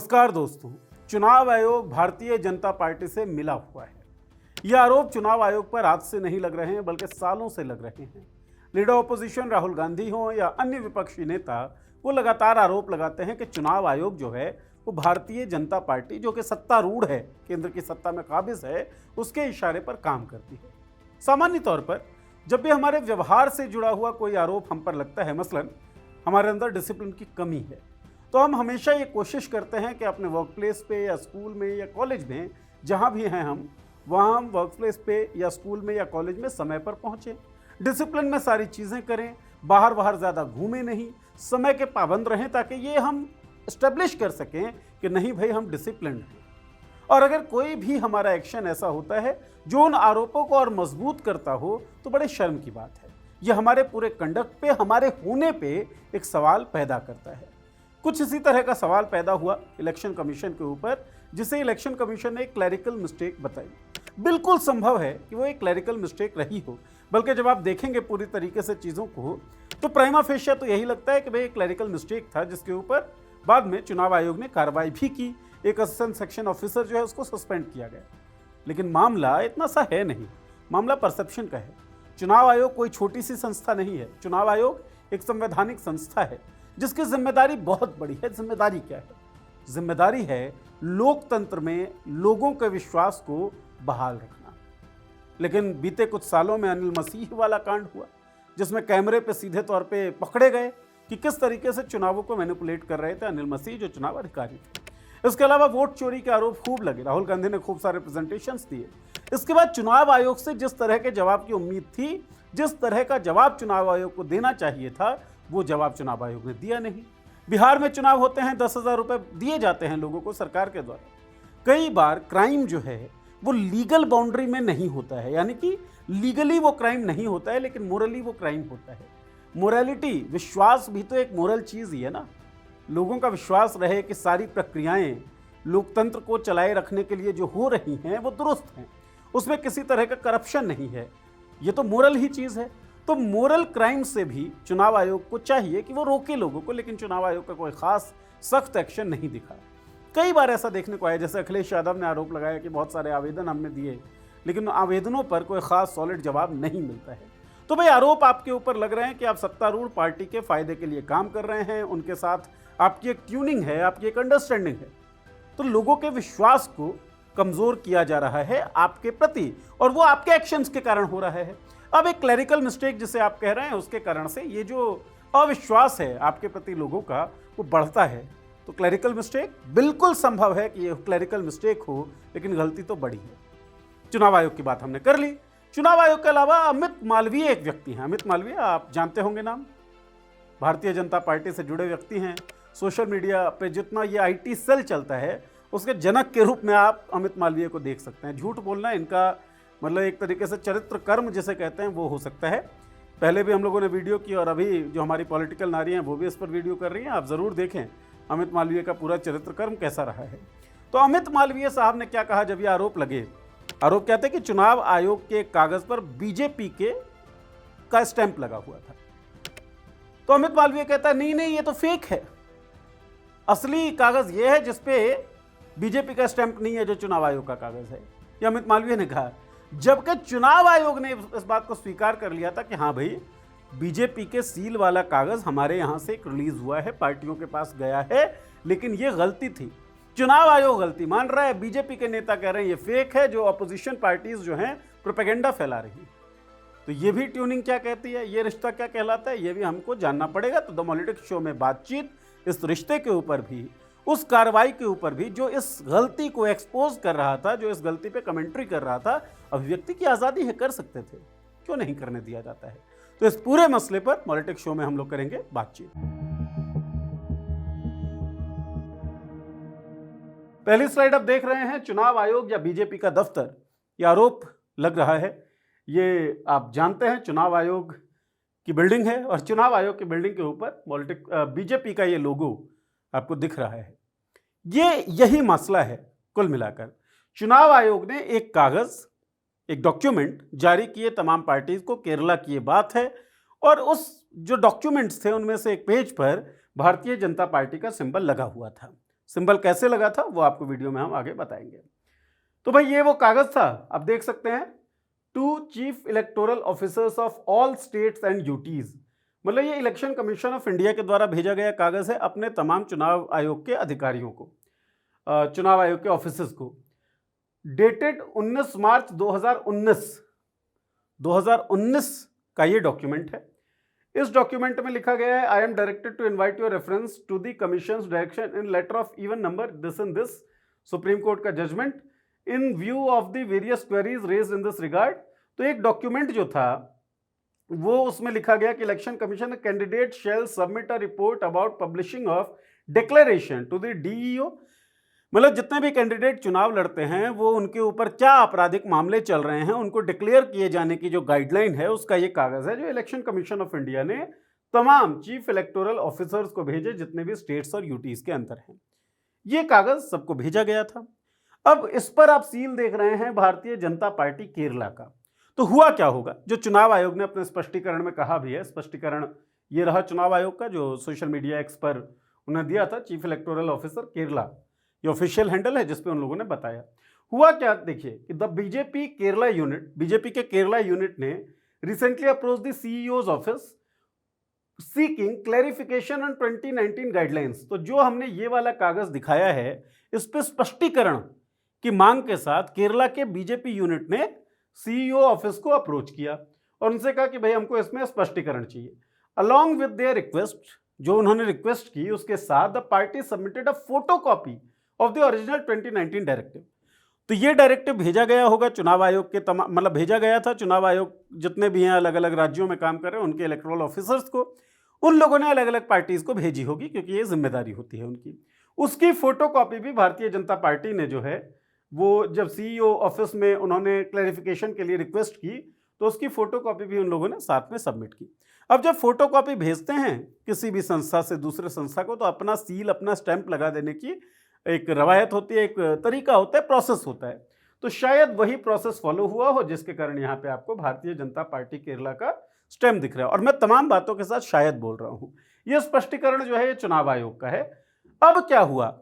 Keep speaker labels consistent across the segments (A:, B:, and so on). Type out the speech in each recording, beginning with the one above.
A: नमस्कार दोस्तों, चुनाव आयोग भारतीय जनता पार्टी से मिला हुआ है। यह आरोप चुनाव आयोग पर आज से नहीं लग रहे हैं बल्कि सालों से लग रहे हैं। लीडर ऑपोजिशन राहुल गांधी हो या अन्य विपक्षी नेता, वो लगातार आरोप लगाते हैं कि चुनाव आयोग जो है वो भारतीय जनता पार्टी, जो कि सत्तारूढ़ है, केंद्र की सत्ता में काबिज है, उसके इशारे पर काम करती है। सामान्य तौर पर जब भी हमारे व्यवहार से जुड़ा हुआ कोई आरोप हम पर लगता है, मसलन हमारे अंदर डिसिप्लिन की कमी है, तो हम हमेशा ये कोशिश करते हैं कि अपने वर्क प्लेस पे या स्कूल में या कॉलेज में, जहाँ भी हैं हम, वहाँ हम वर्क प्लेस पे या स्कूल में या कॉलेज में समय पर पहुँचें, डिसिप्लिन में सारी चीज़ें करें, बाहर बाहर ज़्यादा घूमें नहीं, समय के पाबंद रहें, ताकि ये हम इस्टेब्लिश कर सकें कि नहीं भाई हम डिसिप्लिन हैं। और अगर कोई भी हमारा एक्शन ऐसा होता है जो उन आरोपों को और मजबूत करता हो, तो बड़े शर्म की बात है। यह हमारे पूरे कंडक्ट पे, हमारे होने पे एक सवाल पैदा करता है। कुछ इसी तरह का सवाल पैदा हुआ इलेक्शन कमीशन के ऊपर, जिसे इलेक्शन कमीशन ने एक क्लैरिकल मिस्टेक बताई। बिल्कुल संभव है कि वो एक क्लैरिकल मिस्टेक रही हो, बल्कि जब आप देखेंगे पूरी तरीके से चीज़ों को, तो प्राइमा फेशिया तो यही लगता है कि भाई एक क्लैरिकल मिस्टेक था, जिसके ऊपर बाद में चुनाव आयोग ने कार्रवाई भी की। एक असिस्टेंट सेक्शन ऑफिसर जो है उसको सस्पेंड किया गया। लेकिन मामला इतना सा है नहीं, मामला परसेप्शन का है। चुनाव आयोग कोई छोटी सी संस्था नहीं है। चुनाव आयोग एक संवैधानिक संस्था है जिसकी जिम्मेदारी बहुत बड़ी है। जिम्मेदारी क्या है? जिम्मेदारी है लोकतंत्र में लोगों के विश्वास को बहाल रखना। लेकिन बीते कुछ सालों में अनिल मसीह वाला कांड हुआ, जिसमें कैमरे पे सीधे तौर पे पकड़े गए कि किस तरीके से चुनावों को मैनिपुलेट कर रहे थे अनिल मसीह, जो चुनाव अधिकारी थे। इसके अलावा वोट चोरी के आरोप खूब लगे, राहुल गांधी ने खूब सारे प्रेजेंटेशंस दिए। इसके बाद चुनाव आयोग से जिस तरह के जवाब की उम्मीद थी, जिस तरह का जवाब चुनाव आयोग को देना चाहिए था, वो जवाब चुनाव आयोग ने दिया नहीं। बिहार में चुनाव होते हैं, 10,000 रुपए दिए जाते हैं लोगों को सरकार के द्वारा। कई बार क्राइम जो है वो लीगल बाउंड्री में नहीं होता है, यानी कि लीगली वो क्राइम नहीं होता है, लेकिन मोरली वो क्राइम होता है। मोरालिटी, विश्वास भी तो एक मोरल चीज़ ही है ना। लोगों का विश्वास रहे कि सारी प्रक्रियाएं लोकतंत्र को चलाए रखने के लिए जो हो रही हैं वो दुरुस्त हैं, उसमें किसी तरह का करप्शन नहीं है, ये तो मोरल ही चीज़ है। तो मोरल क्राइम से भी चुनाव आयोग को चाहिए कि वो रोके लोगों को, लेकिन चुनाव आयोग का कोई खास सख्त एक्शन नहीं दिखा। कई बार ऐसा देखने को आया, जैसे अखिलेश यादव ने आरोप लगाया कि बहुत सारे आवेदन हमने दिए, लेकिन आवेदनों पर कोई खास सॉलिड जवाब नहीं मिलता है। तो भाई आरोप आपके ऊपर लग रहे हैं कि आप सत्तारूढ़ पार्टी के फायदे के लिए काम कर रहे हैं, उनके साथ आपकी एक ट्यूनिंग है, आपकी एक अंडरस्टैंडिंग है, तो लोगों के विश्वास को कमजोर किया जा रहा है आपके प्रति, और वो आपके एक्शंस के कारण हो रहा है। अब एक क्लैरिकल मिस्टेक जिसे आप कह रहे हैं, उसके कारण से ये जो अविश्वास है आपके प्रति लोगों का, वो बढ़ता है। तो क्लैरिकल मिस्टेक बिल्कुल संभव है कि ये क्लैरिकल मिस्टेक हो, लेकिन गलती तो बड़ी है। चुनाव आयोग की बात हमने कर ली। चुनाव आयोग के अलावा अमित मालवीय एक व्यक्ति हैं। अमित मालवीय आप जानते होंगे नाम, भारतीय जनता पार्टी से जुड़े व्यक्ति हैं। सोशल मीडिया पे जितना ये आईटी सेल चलता है, उसके जनक के रूप में आप अमित मालवीय को देख सकते हैं। झूठ बोलना इनका मतलब एक तरीके से चरित्र कर्म जिसे कहते हैं वो हो सकता है। पहले भी हम लोगों ने वीडियो की, और अभी जो हमारी पॉलिटिकल नारी हैं वो भी इस पर वीडियो कर रही हैं। आप ज़रूर देखें अमित मालवीय का पूरा चरित्र कर्म कैसा रहा है। तो अमित मालवीय साहब ने क्या कहा जब ये आरोप लगे? आरोप कहते हैं कि चुनाव आयोग के कागज़ पर बीजेपी का स्टैंप लगा हुआ था। तो अमित मालवीय कहता है नहीं नहीं, ये तो फेक है, असली कागज़ ये है जिसपे बीजेपी का स्टैंप नहीं है, जो चुनाव आयोग का कागज़ है। ये अमित मालवीय ने कहा, जबकि चुनाव आयोग ने इस बात को स्वीकार कर लिया था कि हाँ भाई, बीजेपी के सील वाला कागज़ हमारे यहाँ से एक रिलीज़ हुआ है, पार्टियों के पास गया है, लेकिन ये गलती थी। चुनाव आयोग गलती मान रहा है, बीजेपी के नेता कह रहे हैं ये फेक है, जो अपोजिशन पार्टीज जो हैं प्रोपेगेंडा फैला रही हैं। तो ये भी ट्यूनिंग क्या कहती है, ये रिश्ता क्या कहलाता है, ये भी हमको जानना पड़ेगा। तो द पॉलिटिक्स शो में बातचीत इस रिश्ते के ऊपर भी, उस कार्रवाई के ऊपर भी, जो इस गलती को एक्सपोज कर रहा था, जो इस गलती पे कमेंट्री कर रहा था। अभिव्यक्ति की आज़ादी है, कर सकते थे, क्यों नहीं करने दिया जाता है? तो इस पूरे मसले पर पॉलिटिक्स शो में हम लोग करेंगे बातचीत। पहली स्लाइड आप देख रहे हैं, चुनाव आयोग या बीजेपी का दफ्तर, ये आरोप लग रहा है। ये आप जानते हैं चुनाव आयोग की बिल्डिंग है, और चुनाव आयोग की बिल्डिंग के ऊपर बीजेपी का ये लोगो आपको दिख रहा है। यही मसला है कुल मिलाकर। चुनाव आयोग ने एक कागज़, एक डॉक्यूमेंट जारी किए तमाम पार्टीज को, केरला की ये बात है, और उस जो डॉक्यूमेंट्स थे उनमें से एक पेज पर भारतीय जनता पार्टी का सिंबल लगा हुआ था। सिंबल कैसे लगा था वो आपको वीडियो में हम आगे बताएंगे। तो भाई ये वो कागज था, आप देख सकते हैं, to chief electoral officers of all states and UTs, मतलब ये इलेक्शन कमीशन ऑफ इंडिया के द्वारा भेजा गया कागज है अपने तमाम चुनाव आयोग के अधिकारियों को, चुनाव आयोग के ऑफिसर्स को। डेटेड 19 मार्च 2019 का ये डॉक्यूमेंट है। इस डॉक्यूमेंट में लिखा गया है, I am directed to invite your reference to the commission's direction in letter of even number this and this, supreme court का judgement, in view of the various queries raised in this regard. तो एक document जो था वो उसमें लिखा गया कि election commission candidate shall submit a report about publishing of declaration to the DEO, मतलब जितने भी कैंडिडेट चुनाव लड़ते हैं वो उनके ऊपर क्या आपराधिक मामले चल रहे हैं उनको डिक्लेयर किए जाने की जो गाइडलाइन है उसका ये कागज है जो इलेक्शन कमीशन ऑफ इंडिया ने तमाम चीफ इलेक्टोरल ऑफिसर्स को भेजे जितने भी स्टेट्स और यूटीज के अंदर हैं। ये कागज सबको भेजा गया था। अब इस पर आप सील देख रहे हैं भारतीय जनता पार्टी केरला का। तो हुआ क्या होगा, जो चुनाव आयोग ने अपने स्पष्टीकरण में कहा भी है, स्पष्टीकरण ये रहा चुनाव आयोग का जो सोशल मीडिया एक्स पर उन्हें दिया था, चीफ इलेक्टोरल ऑफिसर केरला, ये ऑफिशियल हैंडल है जिसपे उन लोगों ने बताया। हुआ क्या, देखिए कि the BJP Kerala unit, BJP के केरला यूनिट ने recently approach the CEOs office seeking clarification on 2019 guidelines. तो जो हमने ये वाला कागज दिखाया है इस पे स्पष्टीकरण की मांग के साथ केरला के बीजेपी यूनिट ने सीईओ ऑफिस को अप्रोच किया और उनसे कहा कि भाई हमको इसमें स्पष्टीकरण चाहिए। अलॉन्ग विद देयर रिक्वेस्ट, जो उन्होंने रिक्वेस्ट की उसके साथ the party submitted a photocopy of the original 2019 directive. तो ये डायरेक्टिव भेजा गया होगा चुनाव आयोग के तमाम, मतलब भेजा गया था चुनाव आयोग जितने भी हैं अलग अलग राज्यों में काम कर रहे हैं उनके इलेक्टोरल ऑफिसर्स को, उन लोगों ने अलग अलग पार्टीज को भेजी होगी क्योंकि ये जिम्मेदारी होती है उनकी। उसकी फोटोकॉपी भी भारतीय जनता पार्टी ने जो है वो जब सीईओ ऑफिस में उन्होंने क्लैरिफिकेशन के लिए रिक्वेस्ट की तो उसकी फोटोकॉपी भी उन लोगों ने साथ में सबमिट की। अब जब फोटोकॉपी भेजते हैं किसी भी संस्था से दूसरे संस्था को तो अपना सील, अपना स्टैंप लगा देने की एक रवायत होती है, एक तरीका होता है, प्रोसेस होता है। तो शायद वही प्रोसेस फॉलो हुआ हो जिसके कारण यहाँ पे आपको भारतीय जनता पार्टी केरला का स्टैंप दिख रहा है। और मैं तमाम बातों के साथ शायद बोल रहा हूँ, ये स्पष्टीकरण जो है ये चुनाव आयोग का है। अब क्या हुआ,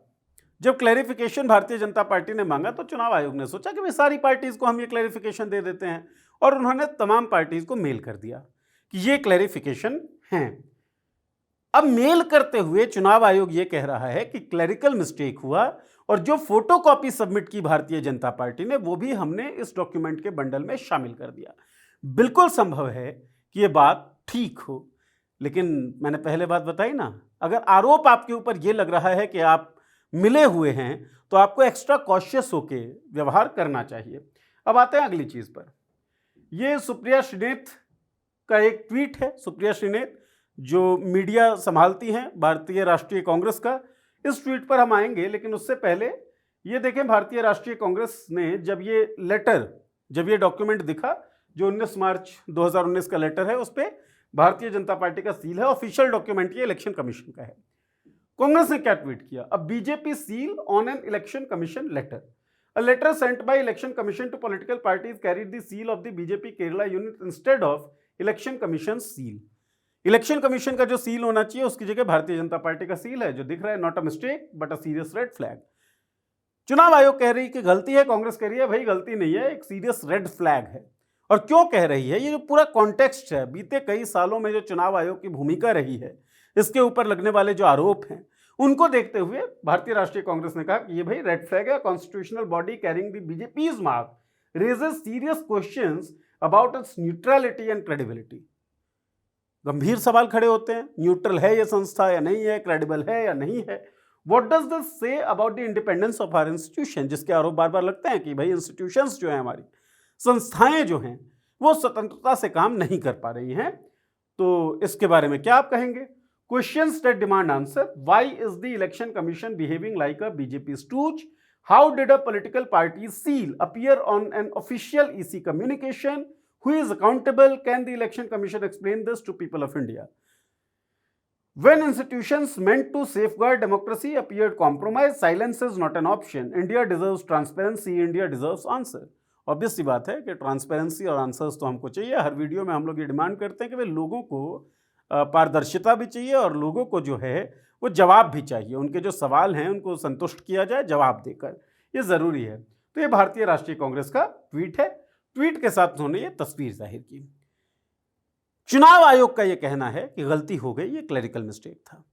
A: जब क्लैरिफिकेशन भारतीय जनता पार्टी ने मांगा तो चुनाव आयोग ने सोचा कि भाई सारी पार्टीज को हम ये क्लैरिफिकेशन दे देते हैं और उन्होंने तमाम पार्टीज को मेल कर दिया कि ये क्लैरिफिकेशन है। अब मेल करते हुए चुनाव आयोग ये कह रहा है कि क्लैरिकल मिस्टेक हुआ और जो फोटोकॉपी सबमिट की भारतीय जनता पार्टी ने वो भी हमने इस डॉक्यूमेंट के बंडल में शामिल कर दिया। बिल्कुल संभव है कि ये बात ठीक हो, लेकिन मैंने पहले बात बताई ना, अगर आरोप आपके ऊपर ये लग रहा है कि आप मिले हुए हैं तो आपको एक्स्ट्रा कॉशियस होके व्यवहार करना चाहिए। अब आते हैं अगली चीज पर। ये सुप्रिया श्रीनेत का एक ट्वीट है। सुप्रिया श्रीनेत जो मीडिया संभालती हैं भारतीय राष्ट्रीय कांग्रेस का, इस ट्वीट पर हम आएंगे, लेकिन उससे पहले ये देखें भारतीय राष्ट्रीय कांग्रेस ने जब ये लेटर, जब ये डॉक्यूमेंट दिखा जो 19 मार्च 2019 का लेटर है, उस पर भारतीय जनता पार्टी का सील है, ऑफिशियल डॉक्यूमेंट ये इलेक्शन कमीशन का है। कांग्रेस ने क्या ट्वीट किया, अब BJP seal on an election commission letter, a letter sent by election commission to political parties carried the seal of the BJP Kerala unit instead of election commission seal. Election commission का जो seal होना चाहिए उसकी जगह Bharatiya Janata party का seal है, जो दिख रहा है not a mistake but a serious red flag. चुनाव आयोग कह रही है कि गलती है, कांग्रेस कह रही है भाई गलती नहीं है, एक सीरियस रेड फ्लैग है। और क्यों कह रही है, ये जो पूरा कॉन्टेक्स्ट है, बीते कई सालों में जो चुनाव आयोग की भूमिका रही है, इसके ऊपर लगने वाले जो आरोप हैं उनको देखते हुए भारतीय राष्ट्रीय कांग्रेस ने कहा कि ये भाई रेड फ्लैग है। Constitutional body carrying the BJP's mark raises serious questions about its neutrality and credibility. गंभीर सवाल खड़े होते हैं, न्यूट्रल है ये संस्था या नहीं है, क्रेडिबल है या नहीं है। What does this say about the independence of our institution, जिसके आरोप बार बार लगते हैं कि भाई इंस्टीट्यूशंस जो है, हमारी संस्थाएं जो हैं वो स्वतंत्रता से काम नहीं कर पा रही हैं। तो इसके बारे में क्या आप कहेंगे? Questions that demand answer. Why is the election commission behaving like a BJP stooge? How did a political party's seal appear on an official EC communication? Who is accountable? Can the election commission explain this to people of India? When institutions meant to safeguard democracy appeared compromised, silence is not an option. India deserves transparency. India deserves answer. Obvious सी बात है कि transparency और answers तो हमको चाहिए। हर video में हम लोग ये डिमांड करते हैं कि भाई लोगों को पारदर्शिता भी चाहिए और लोगों को जो है वो जवाब भी चाहिए, उनके जो सवाल हैं उनको संतुष्ट किया जाए जवाब देकर, ये ज़रूरी है। तो ये भारतीय राष्ट्रीय कांग्रेस का ट्वीट है। ट्वीट के साथ उन्होंने ये तस्वीर जाहिर की। चुनाव आयोग का ये कहना है कि गलती हो गई, ये क्लरिकल मिस्टेक था।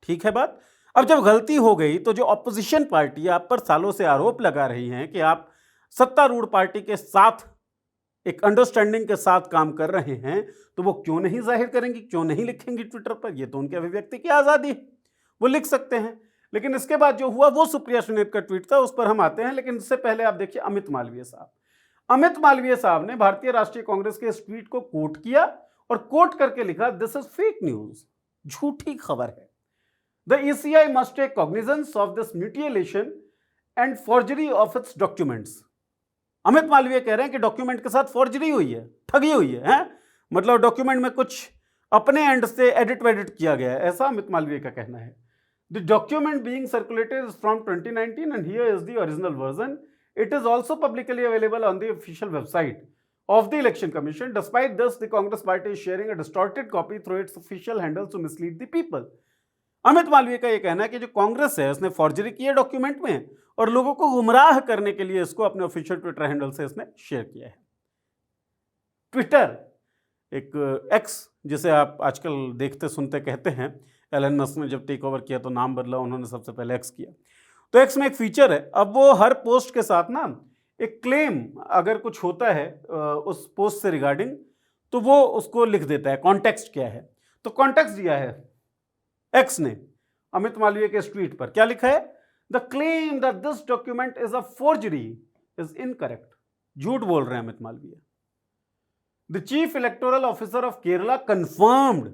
A: ठीक है बात। अब जब गलती हो गई तो जो ऑपोजिशन पार्टी आप पर सालों से आरोप लगा रही हैं कि आप सत्तारूढ़ पार्टी के साथ एक अंडरस्टैंडिंग के साथ काम कर रहे हैं, तो वो क्यों नहीं जाहिर करेंगी, क्यों नहीं लिखेंगी ट्विटर पर? ये तो उनके अभिव्यक्ति की आज़ादी है, वो लिख सकते हैं। लेकिन इसके बाद जो हुआ वो सुप्रिया श्रीनेत का ट्वीट था, उस पर हम आते हैं। लेकिन इससे पहले आप देखिए अमित मालवीय साहब। अमित मालवीय साहब ने भारतीय राष्ट्रीय कांग्रेस के इस ट्वीट को कोट किया और कोट करके लिखा, दिस इज फेक न्यूज, झूठी खबर है। The ECI must take cognizance of this mutilation and forgery of its documents. Amit Malviya कह रहे हैं कि डॉक्यूमेंट के साथ फॉर्जरी हुई है, ठगी हुई है? मतलब डॉक्यूमेंट में कुछ अपने एंड से एडिट वेडिट किया गया है, ऐसा अमित मालवीय का कहना है। The document being circulated is from 2019 and here is the original version. It is also publicly available on the official website of the election commission. Despite this, the Congress party is sharing a distorted copy through its official handles to mislead the people. Amit Malviya का यह कहना है कि जो कांग्रेस है उसने forgery की है डॉक्यूमेंट में और लोगों को गुमराह करने के लिए इसको अपने ऑफिशियल ट्विटर हैंडल से इसने शेयर किया है। ट्विटर एक एक्स, जिसे आप आजकल देखते सुनते कहते हैं, एलन मस्क ने जब टेक ओवर किया तो नाम बदला, उन्होंने सबसे पहले एक्स किया। तो एक्स में एक फीचर है, अब वो हर पोस्ट के साथ ना एक क्लेम अगर कुछ होता है उस पोस्ट से रिगार्डिंग, तो वो उसको लिख देता है कॉन्टेक्स्ट क्या है। तो कॉन्टेक्स्ट दिया है एक्स ने अमित मालवीय के इस ट्वीट पर, क्या लिखा है? The claim that this document is a forgery is incorrect. झूठ बोल रहे हैं Amit Malviya. The chief electoral officer of Kerala confirmed,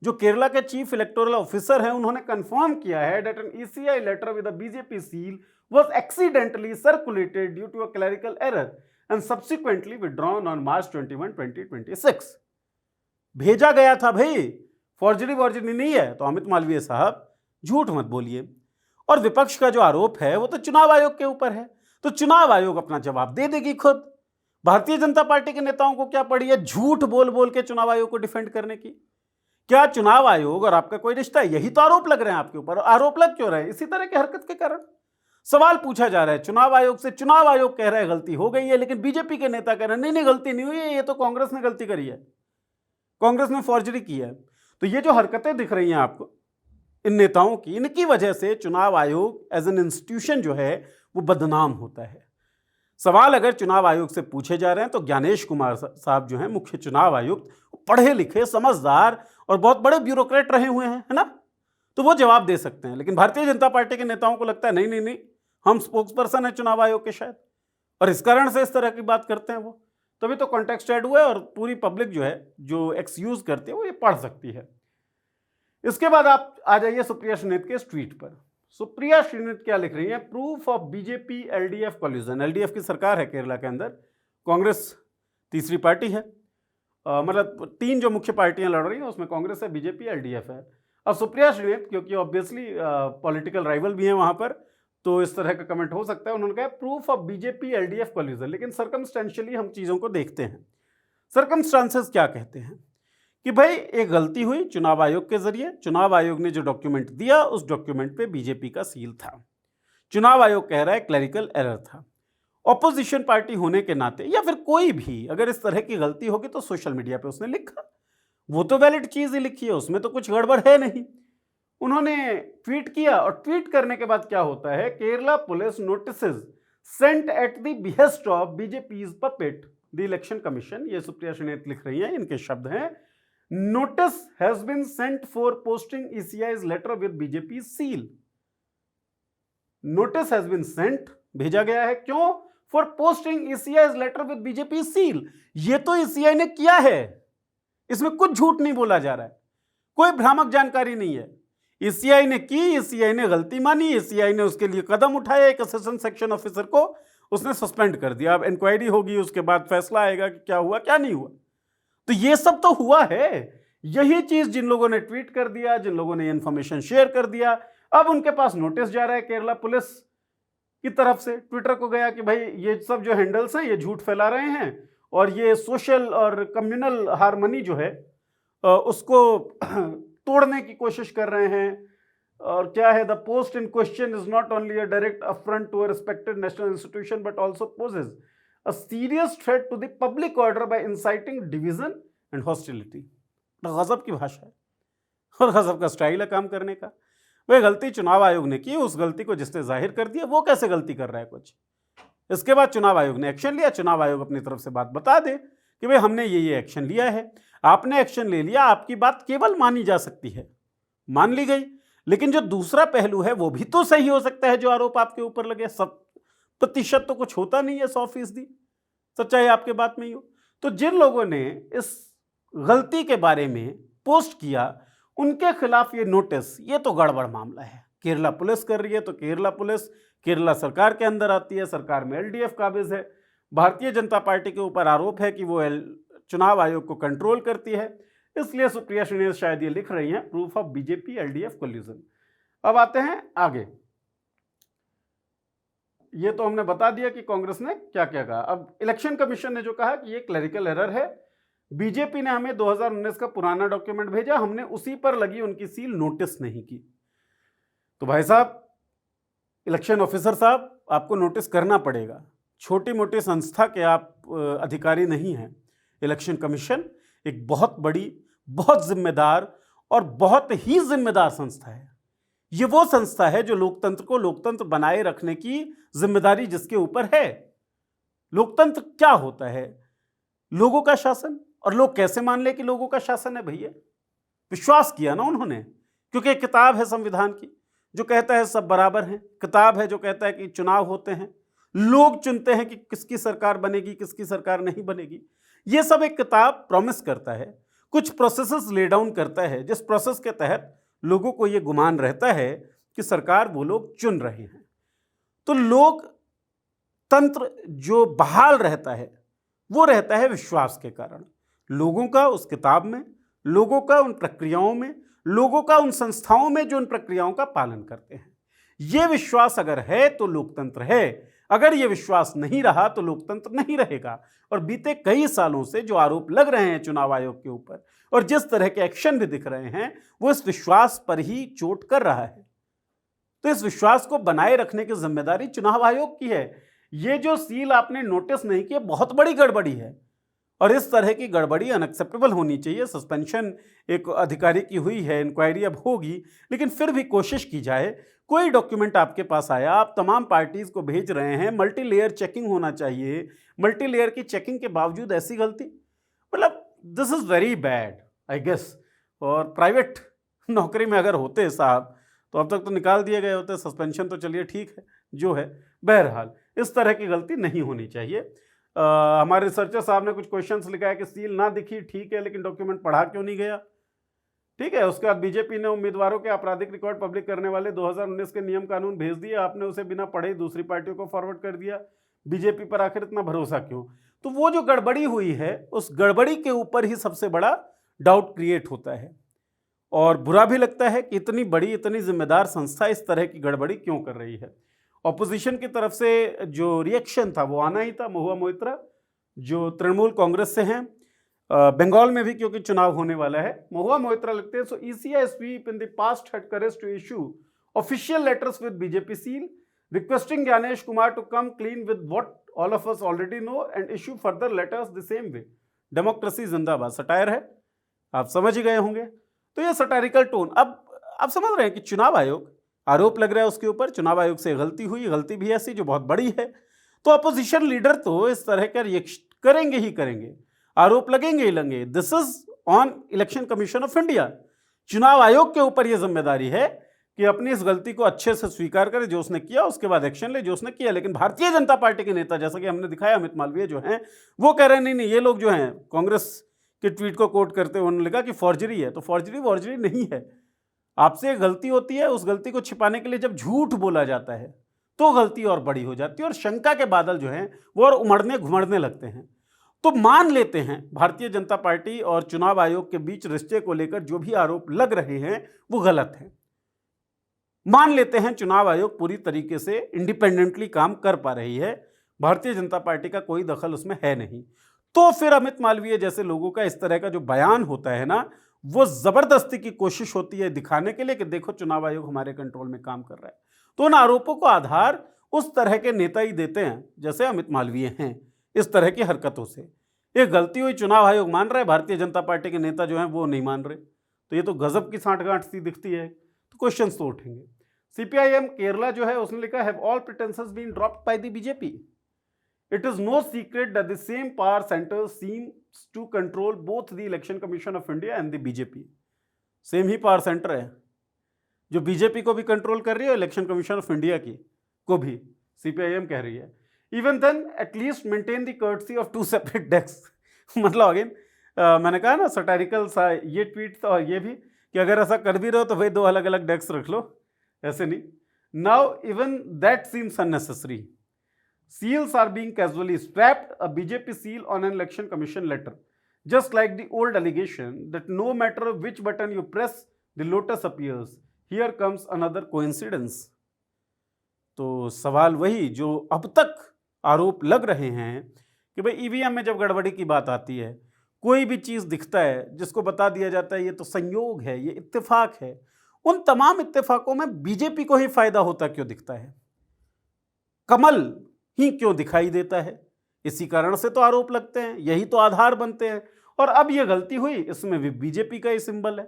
A: जो केरला के चीफ इलेक्टोरल ऑफिसर हैं उन्होंने कंफर्म किया है that an ECI letter with a BJP seal was accidentally circulated due to a clerical error and subsequently withdrawn on March 21, 2026. भेजा गया था भाई, फॉर्जरी वॉर्जरी नहीं है। तो अमित मालवीय साहब झूठ मत बोलिए। और विपक्ष का जो आरोप है वो तो चुनाव आयोग के ऊपर है, तो चुनाव आयोग अपना जवाब दे देगी खुद। भारतीय जनता पार्टी के नेताओं को क्या पड़ी है झूठ बोल बोल के चुनाव आयोग को डिफेंड करने की? क्या चुनाव आयोग और आपका कोई रिश्ता है? यही तो आरोप लग रहे हैं आपके ऊपर। आरोप लग क्यों रहे हैं? इसी तरह की हरकत के कारण। सवाल पूछा जा रहा है चुनाव आयोग से, चुनाव आयोग कह रहा है गलती हो गई है, लेकिन बीजेपी के नेता कह रहे हैं नहीं नहीं गलती नहीं हुई है, ये तो कांग्रेस ने गलती करी है, कांग्रेस ने फॉर्जरी की है। तो ये जो हरकतें दिख रही हैं आपको इन नेताओं की, इनकी वजह से चुनाव आयोग एज एन इंस्टीट्यूशन जो है वो बदनाम होता है। सवाल अगर चुनाव आयोग से पूछे जा रहे हैं तो ज्ञानेश कुमार साहब जो हैं मुख्य चुनाव आयुक्त, पढ़े लिखे समझदार और बहुत बड़े ब्यूरोक्रेट रहे हुए हैं, है ना, तो वो जवाब दे सकते हैं। लेकिन भारतीय जनता पार्टी के नेताओं को लगता है नहीं नहीं नहीं, हम स्पोक्स पर्सन है चुनाव आयोग के शायद, और इस कारण से इस तरह की बात करते हैं वो। तभी तो कॉन्टेक्स्ट ऐड हुआ है और पूरी पब्लिक जो है जो एक्स यूज करती है वो ये पढ़ सकती है। इसके बाद आप आ जाइए सुप्रिया श्रीनेत के इस ट्वीट पर। सुप्रिया श्रीनेत क्या लिख रही है? Proof of BJP LDF collusion. LDF की सरकार है केरला के अंदर, कांग्रेस तीसरी पार्टी है, मतलब 3 जो मुख्य पार्टियां लड़ रही हैं उसमें कांग्रेस है, BJP LDF है। अब सुप्रिया श्रीनेत क्योंकि ऑब्वियसली पॉलिटिकल राइवल भी हैं वहां पर, तो इस तरह का कमेंट हो सकता है। उन्होंने कहा proof of BJP LDF collusion. लेकिन सर्कमस्टेंशियली हम चीज़ों को देखते हैं। सर्कमस्टांसेस क्या कहते हैं कि भाई एक गलती हुई चुनाव आयोग के जरिए, चुनाव आयोग ने जो डॉक्यूमेंट दिया उस डॉक्यूमेंट पे बीजेपी का सील था, चुनाव आयोग कह रहा है क्लरिकल एरर था। ऑपोजिशन पार्टी होने के नाते या फिर कोई भी अगर इस तरह की गलती होगी तो सोशल मीडिया पे उसने लिखा, वो तो वैलिड चीज़ ही लिखी है, उसमें तो कुछ गड़बड़ है नहीं। उन्होंने ट्वीट किया और ट्वीट करने के बाद क्या होता है, Kerala police notices sent at the behest of BJP's puppet the election commission. ये सुप्रिया श्रीनेत लिख रही हैं, इनके शब्द हैं, notice has been sent for posting ECI's letter with BJP seal. Notice has been sent, भेजा गया है, क्यों? For posting ECI's letter with BJP seal. ये तो ECI ने किया है, इसमें कुछ झूठ नहीं बोला जा रहा है, कोई भ्रामक जानकारी नहीं है। ECI ने की, ECI ने गलती मानी, ECI ने उसके लिए कदम उठाया, एक असिस्टेंट सेक्शन ऑफिसर को उसने सस्पेंड कर दिया। अब इंक्वायरी होगी, उसके बाद फैसला आएगा कि क्या हुआ क्या नहीं हुआ। तो ये सब तो हुआ है। यही चीज जिन लोगों ने ट्वीट कर दिया, जिन लोगों ने इंफॉर्मेशन शेयर कर दिया, अब उनके पास नोटिस जा रहा है केरला पुलिस की तरफ से, ट्विटर को गया कि भाई ये सब जो हैंडल्स हैं ये झूठ फैला रहे हैं और ये सोशल और कम्युनल हार्मनी जो है उसको तोड़ने की कोशिश कर रहे हैं, और क्या है, the post in question is not only a direct affront to a respected national institution but also poses a serious threat to the public order by inciting division and hostility. गजब की भाषा है और गजब का स्टाइल है काम करने का। वह गलती चुनाव आयोग ने की, उस गलती को जिसने जाहिर कर दिया वो कैसे गलती कर रहा है कुछ, इसके बाद चुनाव आयोग ने एक्शन लिया। चुनाव आयोग अपनी तरफ से बात बता दे कि भाई हमने ये एक्शन लिया है, आपने एक्शन ले लिया, आपकी बात केवल मानी जा सकती है, मान ली गई। लेकिन जो दूसरा पहलू है वो भी तो सही हो सकता है, जो आरोप आपके ऊपर लगे। 100% तो कुछ होता नहीं है, 100% सच्चाई आपके बात में ही हो। तो जिन लोगों ने इस गलती के बारे में पोस्ट किया उनके खिलाफ ये नोटिस, ये तो गड़बड़ मामला है। केरला पुलिस कर रही है तो केरला पुलिस केरला सरकार के अंदर आती है, सरकार में एलडीएफ काबिज है। भारतीय जनता पार्टी के ऊपर आरोप है कि वो चुनाव आयोग को कंट्रोल करती है, इसलिए सुप्रिया श्रीनेश शायद ये लिख रही हैं proof of BJP LDF collusion. अब आते हैं आगे। ये तो हमने बता दिया कि कांग्रेस ने क्या क्या कहा। अब इलेक्शन कमीशन ने जो कहा कि ये क्लरिकल एरर है, बीजेपी ने हमें 2019 का पुराना डॉक्यूमेंट भेजा, हमने उसी पर लगी उनकी सील, नोटिस नहीं की। तो भाई साहब, इलेक्शन ऑफिसर साहब, आपको नोटिस करना पड़ेगा। छोटी मोटी संस्था के आप अधिकारी नहीं हैं। इलेक्शन कमीशन एक बहुत बड़ी, बहुत जिम्मेदार और बहुत ही जिम्मेदार संस्था है। ये वो संस्था है जो लोकतंत्र को लोकतंत्र बनाए रखने की जिम्मेदारी जिसके ऊपर है। लोकतंत्र क्या होता है? लोगों का शासन। और लोग कैसे मान ले कि लोगों का शासन है? भैया, विश्वास किया ना उन्होंने, क्योंकि एक किताब है संविधान की जो कहता है सब बराबर हैं, किताब है जो कहता है कि चुनाव होते हैं, लोग चुनते हैं कि किसकी सरकार बनेगी, किसकी सरकार नहीं बनेगी। ये सब एक किताब प्रॉमिस करता है, कुछ प्रोसेसेस ले डाउन करता है, जिस प्रोसेस के तहत लोगों को ये गुमान रहता है कि सरकार वो लोग चुन रहे हैं। तो लोक तंत्र जो बहाल रहता है वो रहता है विश्वास के कारण। लोगों का उस किताब में, लोगों का उन प्रक्रियाओं में, लोगों का उन संस्थाओं में जो उन प्रक्रियाओं का पालन करते हैं। ये विश्वास अगर है तो लोकतंत्र है, अगर ये विश्वास नहीं रहा तो लोकतंत्र नहीं रहेगा। और बीते कई सालों से जो आरोप लग रहे हैं चुनाव आयोग के ऊपर और जिस तरह के एक्शन भी दिख रहे हैं वो इस विश्वास पर ही चोट कर रहा है। तो इस विश्वास को बनाए रखने की जिम्मेदारी चुनाव आयोग की है। ये जो सील आपने नोटिस नहीं की, बहुत बड़ी गड़बड़ी है और इस तरह की गड़बड़ी अनएक्सेप्टेबल होनी चाहिए। सस्पेंशन एक अधिकारी की हुई है, इंक्वायरी अब होगी, लेकिन फिर भी कोशिश की जाए। कोई डॉक्यूमेंट आपके पास आया, आप तमाम पार्टीज को भेज रहे हैं, मल्टी लेयर चेकिंग होना चाहिए। मल्टी लेयर की चेकिंग के बावजूद ऐसी गलती, मतलब this is very bad I guess. और प्राइवेट नौकरी में अगर होते साहब तो अब तक तो निकाल दिए गए होते। सस्पेंशन तो चलिए ठीक है जो है, बहरहाल इस तरह की गलती नहीं होनी चाहिए। हमारे रिसर्चर साहब ने कुछ क्वेश्चंस लिखा है कि सील ना दिखी ठीक है, लेकिन डॉक्यूमेंट पढ़ा क्यों नहीं गया? ठीक है। उसके बाद बीजेपी ने उम्मीदवारों के आपराधिक रिकॉर्ड पब्लिक करने वाले 2019 के नियम कानून भेज दिए, आपने उसे बिना पढ़े ही दूसरी पार्टियों को फॉरवर्ड कर दिया। बीजेपी पर आखिर इतना भरोसा क्यों? तो वो जो गड़बड़ी हुई है उस गड़बड़ी के ऊपर ही सबसे बड़ा डाउट क्रिएट होता है और बुरा भी लगता है कि इतनी बड़ी, इतनी जिम्मेदार संस्था इस तरह की गड़बड़ी क्यों कर रही है। ऑपोजिशन की तरफ से जो रिएक्शन था वो आना ही था। महुआ मोइत्रा जो तृणमूल कांग्रेस से हैं, बंगाल में भी क्योंकि चुनाव होने वाला है, महुआ मोइत्रा लिखते हैं, so ECI SVEEP in the past had courage to issue official letters with BJP seal requesting Gyanesh Kumar to come clean with what all of us already know and issue further letters the same way. Democracy जिंदाबाद satire है, आप समझ ही गए होंगे। तो ये satirical tone, अब आप समझ रहे हैं कि चुनाव आयोग, आरोप लग रहा है उसके ऊपर, चुनाव आयोग से गलती हुई, गलती भी ऐसी जो बहुत बड़ी है। तो अपोजिशन लीडर तो इस तरह का रिएक्शन करेंगे ही करेंगे, आरोप लगेंगे ही लगेंगे। This is on election commission of India. चुनाव आयोग के ऊपर यह जिम्मेदारी है कि अपनी इस गलती को अच्छे से स्वीकार करे, जो उसने किया उसके बाद एक्शन ले जो उसने किया। लेकिन भारतीय जनता पार्टी के नेता, जैसा कि हमने दिखाया, अमित मालवीय जो हैं, वो कह रहे हैं नहीं, ये लोग जो हैं कांग्रेस के ट्वीट को कोट करते हुए उन्होंने लिखा कि फॉर्जरी है। तो फॉर्जरी नहीं है। आपसे एक गलती होती है, उस गलती को छिपाने के लिए जब झूठ बोला जाता है तो गलती और बड़ी हो जाती है और शंका के बादल जो हैं वो और उमड़ने घुमड़ने लगते हैं। तो मान लेते हैं भारतीय जनता पार्टी और चुनाव आयोग के बीच रिश्ते को लेकर जो भी आरोप लग रहे हैं वो गलत है। मान लेते हैं चुनाव आयोग पूरी तरीके से इंडिपेंडेंटली काम कर पा रही है, भारतीय जनता पार्टी का कोई दखल उसमें है नहीं। तो फिर अमित मालवीय जैसे लोगों का इस तरह का जो बयान होता है ना, वो जबरदस्ती की कोशिश होती है दिखाने के लिए कि देखो चुनाव आयोग हमारे कंट्रोल में काम कर रहा है। तो उन आरोपों को आधार उस तरह के नेता ही देते हैं जैसे अमित मालवीय हैं, इस तरह की हरकतों से। एक गलती हुई, चुनाव आयोग मान रहा है, भारतीय जनता पार्टी के नेता जो हैं वो नहीं मान रहे, तो ये तो गजब की सांठगांठ सी दिखती है। तो क्वेश्चंस तो उठेंगे। सीपीआईएम केरला जो है उसने लिखा है all pretences been dropped by the BJP. It is no secret that the same power centre seems to control both the election commission of India and the BJP. Same ही power centre है जो BJP को भी control कर रही है, election commission of India की को भी, सीपीआईएम कह रही है। Even then at least maintain the courtesy of two separate desk. मतलब अगेन मैंने कहा ना सटारिकल सा ये ट्वीट था, और ये भी कि अगर ऐसा कर भी रहे हो तो भाई 2 अलग अलग डेस्क रख लो, ऐसे नहीं। Now even that seems unnecessary. Seals are being casually strapped, a BJP seal on an election commission letter, just like the old allegation that no matter which button you press, the lotus appears. Here comes another coincidence. तो सवाल वही जो अब तक आरोप लग रहे हैं कि भाई ईवीएम में जब गड़बड़ी की बात आती है, कोई भी चीज़ दिखता है जिसको बता दिया जाता है ये तो संयोग है, ये इत्तेफाक है, उन तमाम इत्तेफाकों में बीजेपी को ही फायदा होता क्यों दिखता है, कमल ही क्यों दिखाई देता है? इसी कारण से तो आरोप लगते हैं, यही तो आधार बनते हैं। और अब ये गलती हुई, इसमें भी बीजेपी का ही सिंबल है।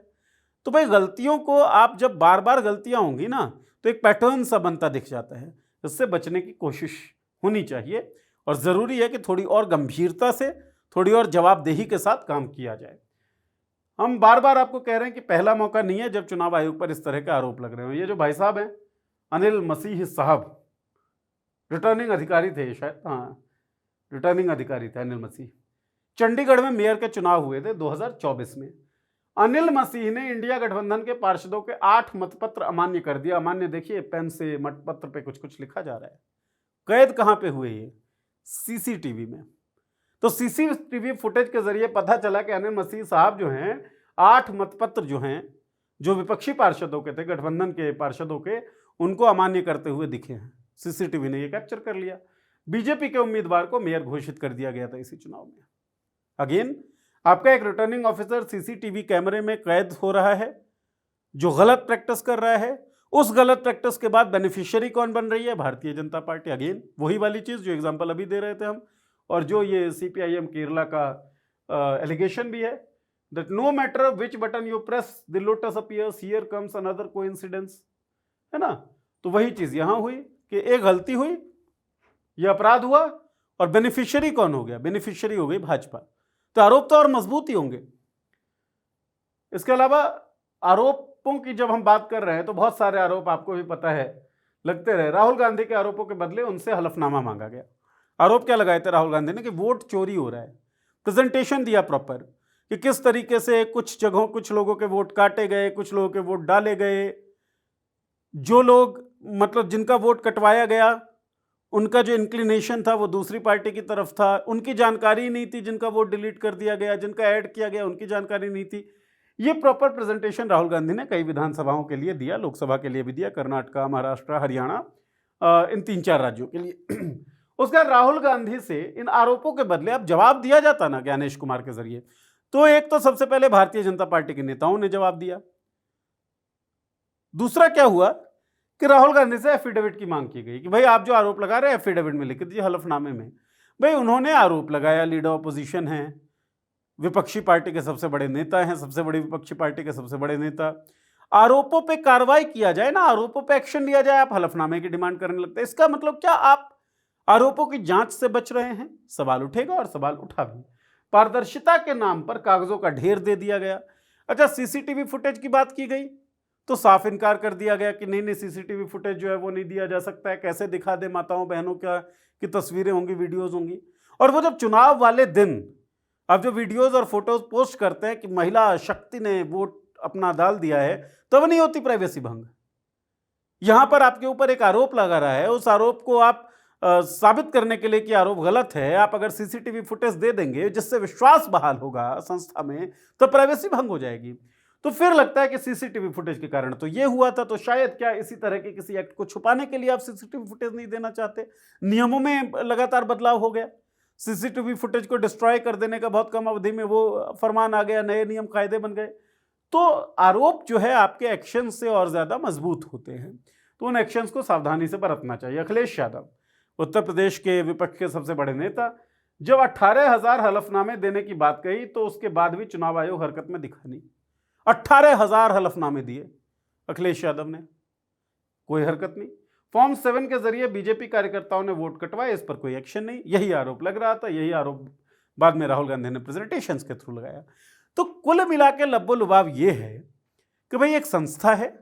A: तो भाई गलतियों को आप जब बार बार गलतियां होंगी ना तो एक पैटर्न सा बनता दिख जाता है। इससे बचने की कोशिश होनी चाहिए और ज़रूरी है कि थोड़ी और गंभीरता से, थोड़ी और जवाबदेही के साथ काम किया जाए। हम बार बार आपको कह रहे हैं कि पहला मौका नहीं है जब चुनाव आयोग पर इस तरह के आरोप लग रहे हो। ये जो भाई साहब हैं, अनिल मसीह साहब, रिटर्निंग अधिकारी थे शायद, हाँ रिटर्निंग अधिकारी थे अनिल मसीह। चंडीगढ़ में मेयर के चुनाव हुए थे 2024 में। अनिल मसीह ने इंडिया गठबंधन के पार्षदों के 8 मतपत्र अमान्य कर दिया। अमान्य देखिए, पेन से मतपत्र पे कुछ कुछ लिखा जा रहा है। कैद कहाँ पे हुए ये? सीसीटीवी में। तो सीसीटीवी फुटेज के जरिए पता चला कि अनिल मसीह साहब जो हैं 8 मतपत्र जो हैं, जो विपक्षी पार्षदों के थे, गठबंधन के पार्षदों के, उनको अमान्य करते हुए दिखे हैं। सीसीटीवी ने ये कैप्चर कर लिया। बीजेपी के उम्मीदवार को मेयर घोषित कर दिया गया था इसी चुनाव में। अगेन आपका एक रिटर्निंग ऑफिसर सीसीटीवी कैमरे में कैद हो रहा है जो गलत प्रैक्टिस कर रहा है। उस गलत प्रैक्टिस के बाद बेनिफिशियरी कौन बन रही है? भारतीय जनता पार्टी। अगेन वही वाली चीज जो एग्जांपल अभी दे रहे थे हम, और जो ये सीपीआईएम केरला का एलिगेशन भी है, that no matter which button you press the lotus appears, here comes another coincidence, है ना। तो वही चीज यहां हुई कि एक गलती हुई, यह अपराध हुआ, और बेनिफिशियरी कौन हो गया? बेनिफिशियरी हो गई भाजपा। तो आरोप तो और मजबूत ही होंगे। इसके अलावा आरोपों की जब हम बात कर रहे हैं तो बहुत सारे आरोप आपको भी पता है लगते रहे। राहुल गांधी के आरोपों के बदले उनसे हलफनामा मांगा गया। आरोप क्या लगाए थे राहुल गांधी ने? कि वोट चोरी हो रहा है। प्रेजेंटेशन दिया प्रॉपर कि किस तरीके से कुछ जगहों कुछ लोगों के वोट काटे गए, कुछ लोगों के वोट डाले गए, जो लोग मतलब जिनका वोट कटवाया गया उनका जो इंक्लिनेशन था वो दूसरी पार्टी की तरफ था, उनकी जानकारी नहीं थी, जिनका वोट डिलीट कर दिया गया, जिनका ऐड किया गया उनकी जानकारी नहीं थी। ये प्रॉपर प्रेजेंटेशन राहुल गांधी ने कई विधानसभाओं के लिए दिया, लोकसभा के लिए भी दिया, कर्नाटका, महाराष्ट्र, हरियाणा, इन 3-4 राज्यों के लिए। उसके बाद राहुल गांधी से इन आरोपों के बदले अब जवाब दिया जाता ना ज्ञानेश कुमार के जरिए, तो एक तो सबसे पहले भारतीय जनता पार्टी के नेताओं ने जवाब दिया। दूसरा क्या हुआ कि राहुल गांधी से एफिडेविट की मांग की गई कि भाई आप जो आरोप लगा रहे हैं एफिडेविट में लिख दीजिए, हलफनामे में। भाई उन्होंने आरोप लगाया, लीडर ऑपोजिशन हैं, विपक्षी पार्टी के सबसे बड़े नेता हैं, सबसे बड़ी विपक्षी पार्टी के सबसे बड़े नेता। आरोपों पे कार्रवाई किया जाए ना, आरोपों पे एक्शन लिया जाए, आप हलफनामे की डिमांड करने लगते हैं। इसका मतलब क्या आप आरोपों की जांच से बच रहे हैं? सवाल उठेगा और सवाल उठा भी। पारदर्शिता के नाम पर कागजों का ढेर दे दिया गया। अच्छा, सीसीटीवी फुटेज की बात की गई तो साफ इनकार कर दिया गया कि नहीं सीसीटीवी फुटेज जो है वो नहीं दिया जा सकता है, कैसे दिखा दे, माताओं बहनों क्या की तस्वीरें होंगी, वीडियोस होंगी। और वो जब चुनाव वाले दिन अब जो वीडियोस और फोटोज पोस्ट करते हैं कि महिला शक्ति ने वोट अपना डाल दिया है, तब नहीं होती प्राइवेसी भंग। यहां पर आपके ऊपर एक आरोप लगा रहा है, उस आरोप को आप साबित करने के लिए कि आरोप गलत है, आप अगर सीसीटीवी फुटेज दे देंगे जिससे विश्वास बहाल होगा संस्था में, तो प्राइवेसी भंग हो जाएगी। तो फिर लगता है कि सीसीटीवी फुटेज के कारण तो ये हुआ था, तो शायद क्या इसी तरह के किसी एक्ट को छुपाने के लिए आप सीसीटीवी फुटेज नहीं देना चाहते। नियमों में लगातार बदलाव हो गया, सीसीटीवी फुटेज को डिस्ट्रॉय कर देने का बहुत कम अवधि में वो फरमान आ गया, नए नियम कायदे बन गए। तो आरोप जो है आपके एक्शन से और ज़्यादा मजबूत होते हैं, तो उन एक्शंस को सावधानी से बरतना चाहिए। अखिलेश यादव, उत्तर प्रदेश के विपक्ष के सबसे बड़े नेता, जब 18,000 हलफनामे देने की बात कही तो उसके बाद भी चुनाव आयोग हरकत में दिखा नहीं। 18,000 हलफनामे दिए अखिलेश यादव ने, कोई हरकत नहीं। फॉर्म 7 के जरिए बीजेपी कार्यकर्ताओं ने वोट कटवाए, इस पर कोई एक्शन नहीं। यही आरोप लग रहा था, यही आरोप बाद में राहुल गांधी ने प्रेजेंटेशंस के थ्रू लगाया। तो कुल मिला के लब्बो लुबाव ये है कि भाई एक संस्था है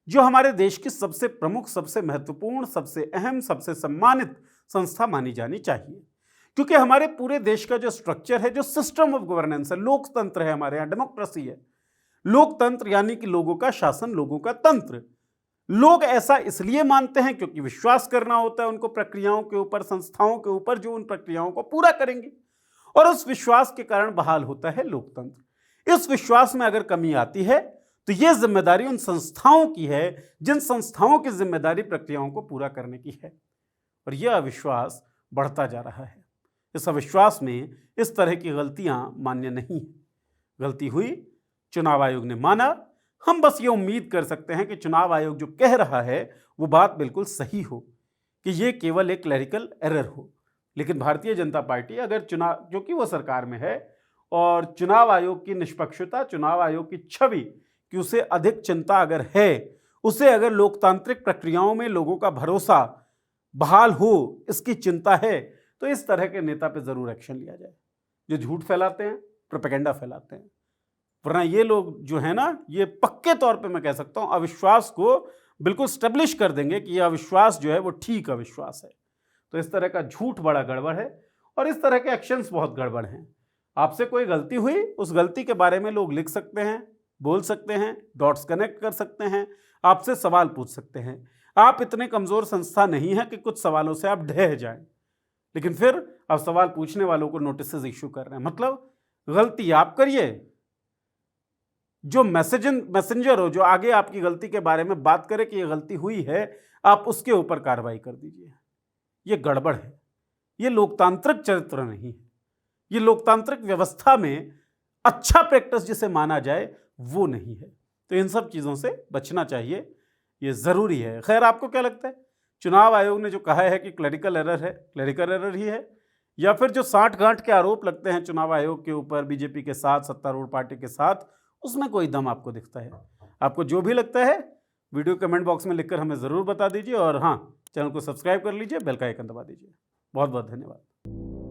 A: जो हमारे देश की सबसे प्रमुख, सबसे महत्वपूर्ण, सबसे अहम, सबसे सम्मानित संस्था मानी जानी चाहिए, क्योंकि हमारे पूरे देश का जो स्ट्रक्चर है, जो सिस्टम ऑफ गवर्नेंस है, लोकतंत्र है, हमारे यहाँ डेमोक्रेसी है। लोकतंत्र यानी कि लोगों का शासन, लोगों का तंत्र। लोग ऐसा इसलिए मानते हैं क्योंकि विश्वास करना होता है उनको प्रक्रियाओं के ऊपर, संस्थाओं के ऊपर जो उन प्रक्रियाओं को पूरा करेंगे, और उस विश्वास के कारण बहाल होता है लोकतंत्र। इस विश्वास में अगर कमी आती है तो यह जिम्मेदारी उन संस्थाओं की है जिन संस्थाओं की जिम्मेदारी प्रक्रियाओं को पूरा करने की है, और यह अविश्वास बढ़ता जा रहा है। इस अविश्वास में इस तरह की गलतियां मान्य नहीं है। गलती हुई, चुनाव आयोग ने माना। हम बस ये उम्मीद कर सकते हैं कि चुनाव आयोग जो कह रहा है वो बात बिल्कुल सही हो, कि ये केवल एक क्लरिकल एरर हो। लेकिन भारतीय जनता पार्टी अगर चुनाव, क्योंकि वो सरकार में है, और चुनाव आयोग की निष्पक्षता, चुनाव आयोग की छवि कि उसे अधिक चिंता अगर है, उसे अगर लोकतांत्रिक प्रक्रियाओं में लोगों का भरोसा बहाल हो, इसकी चिंता है, तो इस तरह के नेता पे जरूर एक्शन लिया जाए जो झूठ फैलाते हैं, प्रोपेगेंडा फैलाते हैं। वरना ये लोग जो है ना, ये पक्के तौर पे मैं कह सकता हूं अविश्वास को बिल्कुल स्टेब्लिश कर देंगे कि यह अविश्वास जो है वो ठीक अविश्वास है। तो इस तरह का झूठ बड़ा गड़बड़ है, और इस तरह के एक्शंस बहुत गड़बड़ हैं। आपसे कोई गलती हुई, उस गलती के बारे में लोग लिख सकते हैं, बोल सकते हैं, डॉट्स कनेक्ट कर सकते हैं, आपसे सवाल पूछ सकते हैं। आप इतने कमजोर संस्था नहीं है कि कुछ सवालों से आप ढह जाएं, लेकिन फिर आप सवाल पूछने वालों को नोटिस इश्यू कर रहे हैं। मतलब गलती आप करिए, जो मैसेंजर हो, जो आगे आपकी गलती के बारे में बात करे कि ये गलती हुई है, आप उसके ऊपर कार्रवाई कर दीजिए। ये गड़बड़ है, ये लोकतांत्रिक चरित्र नहीं है, ये लोकतांत्रिक व्यवस्था में अच्छा प्रैक्टिस जिसे माना जाए वो नहीं है। तो इन सब चीज़ों से बचना चाहिए, ये ज़रूरी है। खैर, आपको क्या लगता है, चुनाव आयोग ने जो कहा है कि क्लरिकल एरर है, क्लरिकल एरर ही है, या फिर जो साठ गांठ के आरोप लगते हैं चुनाव आयोग के ऊपर बीजेपी के साथ, सत्तारूढ़ पार्टी के साथ, उसमें कोई दम आपको दिखता है? आपको जो भी लगता है वीडियो कमेंट बॉक्स में लिखकर हमें ज़रूर बता दीजिए, और हाँ, चैनल को सब्सक्राइब कर लीजिए, बेल का आइकन दबा दीजिए। बहुत बहुत धन्यवाद।